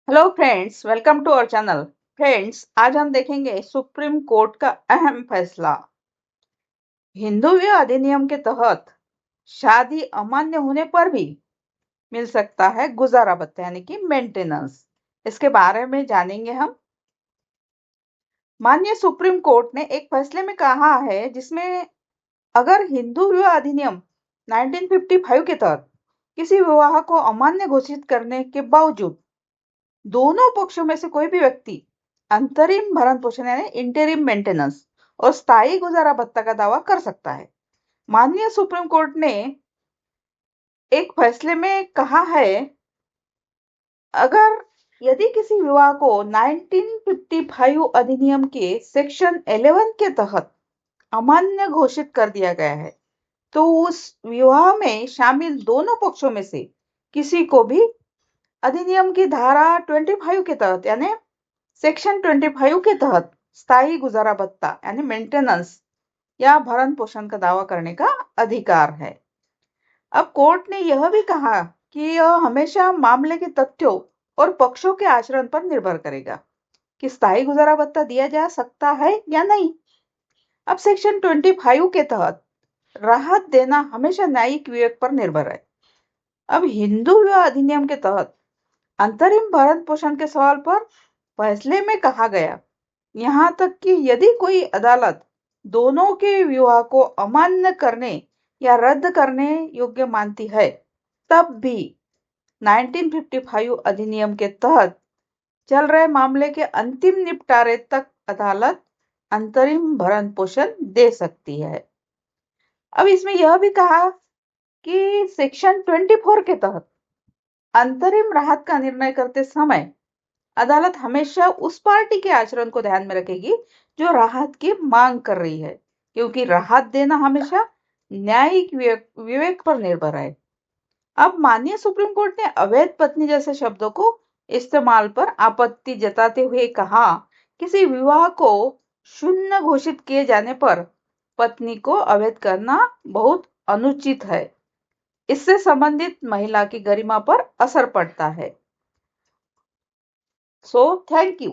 Hello friends, welcome to our channel. Friends, आज हम देखेंगे सुप्रीम कोर्ट का अहम फैसला। हिंदू विवाह अधिनियम के तहत शादी अमान्य होने पर भी मिल सकता है गुजारा भत्ता यानी कि मेंटेनेंस। इसके बारे में जानेंगे हम। माननीय सुप्रीम कोर्ट ने एक फैसले में कहा है जिसमें अगर हिंदू विवाह अधिनियम 1955 के तहत किसी विवाह को अमान्य घोषित करने के बावजूद दोनों पक्षों में से कोई भी व्यक्ति अंतरिम भरण पोषण यानी इंटरिम मेंटेनेंस और स्थायी गुजारा भत्ता का दावा कर सकता है। माननीय सुप्रीम कोर्ट ने एक फैसले में कहा है, अगर यदि किसी विवाह को 1955 अधिनियम के सेक्शन 11 के तहत अमान्य घोषित कर दिया गया है तो उस विवाह में शामिल दोनों पक्षों में से किसी को भी अधिनियम की धारा 25 के तहत यानी सेक्शन 25 के तहत स्थायी गुजारा भत्ता यानी मेंटेनेंस या भरण पोषण का दावा करने का अधिकार है। अब कोर्ट ने यह भी कहा कि यह हमेशा मामले के तथ्यों और पक्षों के आचरण पर निर्भर करेगा कि स्थायी गुजारा भत्ता दिया जा सकता है या नहीं। अब सेक्शन 25 के तहत राहत देना हमेशा न्यायिक विवेक पर निर्भर है। अब हिंदू विवाह अधिनियम के तहत अंतरिम भरण पोषण के सवाल पर फैसले में कहा गया, यहाँ तक कि यदि कोई अदालत दोनों के विवाह को अमान्य करने या रद्द करने योग्य मानती है, तब भी 1955 अधिनियम के तहत चल रहे मामले के अंतिम निपटारे तक अदालत अंतरिम भरण पोषण दे सकती है। अब इसमें यह भी कहा कि सेक्शन 24 के तहत अंतरिम राहत का निर्णय करते समय अदालत हमेशा उस पार्टी के आचरण को ध्यान में रखेगी जो राहत की मांग कर रही है, क्योंकि राहत देना हमेशा न्यायिक विवेक पर निर्भर है। अब माननीय सुप्रीम कोर्ट ने अवैध पत्नी जैसे शब्दों को इस्तेमाल पर आपत्ति जताते हुए कहा, किसी विवाह को शून्य घोषित किए जाने पर पत्नी को अवैध करना बहुत अनुचित है। इससे संबंधित महिला की गरिमा पर असर पड़ता है। So, thank you.